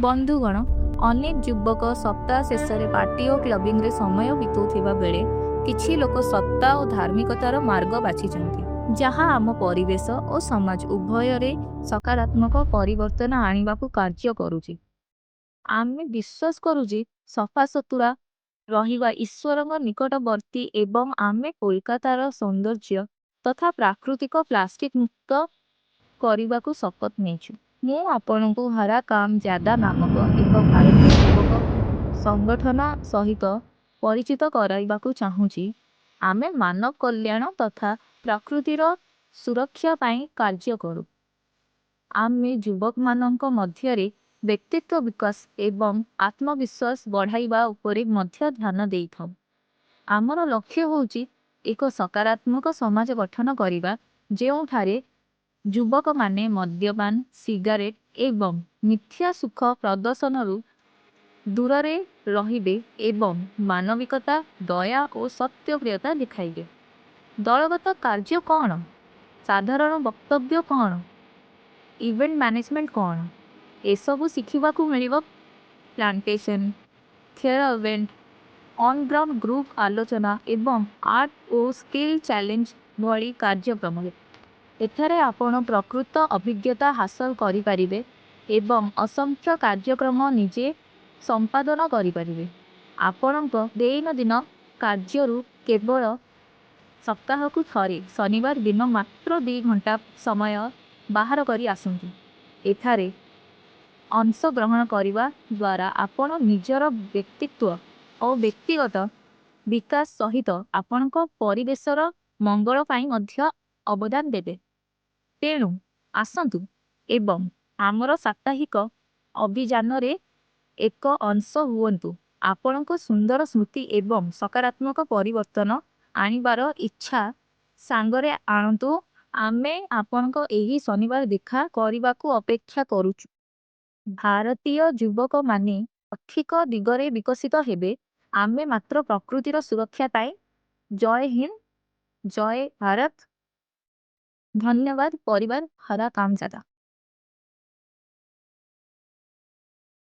ବନ୍ଧୁଗଣ, ଅନେକ ଯୁବକ ସପ୍ତାହ ଶେଷରେ ପାର୍ଟି ଓ କ୍ଲବିଂରେ ସମୟ ବିତାଉଥିବା ବେଳେ କିଛି ଲୋକ ସତ୍ତା ଓ ଧାର୍ମିକତାର ମାର୍ଗ ବାଛିଛନ୍ତି, ଯାହା ଆମ ପରିବେଶ ଓ ସମାଜ ଉଭୟରେ ସକାରାତ୍ମକ ପରିବର୍ତ୍ତନ ଆଣିବାକୁ କାର୍ଯ୍ୟ କରୁଛି। ଆମେ ବିଶ୍ୱାସ କରୁ ଯେ ସଫାସୁତୁରା ରହିବା ଈଶ୍ୱରଙ୍କ ନିକଟବର୍ତ୍ତୀ ଏବଂ ଆମେ କୋଲକାତାର ସୌନ୍ଦର୍ଯ୍ୟ ତଥା ପ୍ରାକୃତିକ ପ୍ଲାଷ୍ଟିକ ମୁକ୍ତ କରିବାକୁ ଶପଥ ନେଇଛୁ। ମୁଁ ଆପଣଙ୍କୁ ହରା କାମ ଜାଦା ନାମକ ଏକ ଭାରତୀୟ ଯୁବକ ସଂଗଠନ ସହିତ ପରିଚିତ କରାଇବାକୁ ଚାହୁଁଛି। ଆମେ ମାନବ କଲ୍ୟାଣ ତଥା ପ୍ରକୃତିର ସୁରକ୍ଷା ପାଇଁ କାର୍ଯ୍ୟ କରୁ। ଆମେ ଯୁବକମାନଙ୍କ ମଧ୍ୟରେ ବ୍ୟକ୍ତିତ୍ୱ ବିକାଶ ଏବଂ ଆତ୍ମବିଶ୍ୱାସ ବଢ଼ାଇବା ଉପରେ ମଧ୍ୟ ଧ୍ୟାନ ଦେଇଥାଉ। ଆମର ଲକ୍ଷ୍ୟ ହେଉଛି ଏକ ସକାରାତ୍ମକ ସମାଜ ଗଠନ କରିବା, ଯେଉଁଠାରେ ଯୁବକମାନେ ମଦ୍ୟପାନ, ସିଗାରେଟ ଏବଂ ମିଥ୍ୟା ସୁଖ ପ୍ରଦର୍ଶନରୁ ଦୂରରେ ରହିବେ ଏବଂ ମାନବିକତା, ଦୟା ଓ ସତ୍ୟପ୍ରିୟତା ଦେଖାଇବେ। ଦଳଗତ କାର୍ଯ୍ୟ କ'ଣ? ସାଧାରଣ ବକ୍ତବ୍ୟ କ'ଣ? ଇଭେଣ୍ଟ ମ୍ୟାନେଜମେଣ୍ଟ କ'ଣ? ଏସବୁ ଶିଖିବାକୁ ମିଳିବ ପ୍ଲାଣ୍ଟେସନ୍, ଖେଳ ଇଭେଣ୍ଟ, ଅନଗ୍ରାଉଣ୍ଡ ଗ୍ରୁପ ଆଲୋଚନା ଏବଂ ଆର୍ଟ ଓ ସ୍କିଲ୍ ଚ୍ୟାଲେଞ୍ଜ ଭଳି କାର୍ଯ୍ୟକ୍ରମରେ। ଏଠାରେ ଆପଣ ପ୍ରକୃତ ଅଭିଜ୍ଞତା ହାସଲ କରିପାରିବେ ଏବଂ ଅସଂଖ୍ୟ କାର୍ଯ୍ୟକ୍ରମ ନିଜେ ସମ୍ପାଦନ କରିପାରିବେ। ଆପଣଙ୍କ ଦୈନନ୍ଦିନ କାର୍ଯ୍ୟରୁ କେବଳ ସପ୍ତାହକୁ ଥରେ ଶନିବାର ଦିନ ମାତ୍ର 2 ଘଣ୍ଟା ସମୟ ବାହାର କରି ଆସନ୍ତୁ। ଏଠାରେ ଅଂଶଗ୍ରହଣ କରିବା ଦ୍ୱାରା ଆପଣ ନିଜର ବ୍ୟକ୍ତିତ୍ୱ ଓ ବ୍ୟକ୍ତିଗତ ବିକାଶ ସହିତ ଆପଣଙ୍କ ପରିବେଶର ମଙ୍ଗଳ ପାଇଁ ମଧ୍ୟ ଅବଦାନ ଦେବେ। ତେଣୁ ଆସନ୍ତୁ ଏବଂ ଆମର ସାପ୍ତାହିକ ଅଭିଯାନରେ ଏକ ଅଂଶ ହୁଅନ୍ତୁ। ଆପଣଙ୍କ ସୁନ୍ଦର ସ୍ମୃତି ଏବଂ ସକାରାତ୍ମକ ପରିବର୍ତ୍ତନ ଆଣିବାର ଇଚ୍ଛା ସାଙ୍ଗରେ ଆଣନ୍ତୁ। ଆମେ ଆପଣଙ୍କ ଏହି ଶନିବାର ଦେଖା କରିବାକୁ ଅପେକ୍ଷା କରୁଛୁ। ଭାରତୀୟ ଯୁବକମାନେ ସଠିକ ଦିଗରେ ବିକଶିତ ହେବେ। ଆମେ ମାତ୍ର ପ୍ରକୃତିର ସୁରକ୍ଷା ପାଇଁ। ଜୟ ହିନ୍ଦ, ଜୟ ଭାରତ। ଧନ୍ୟବାଦ। ପରିବାର ହରା କାମ ଜାଦା।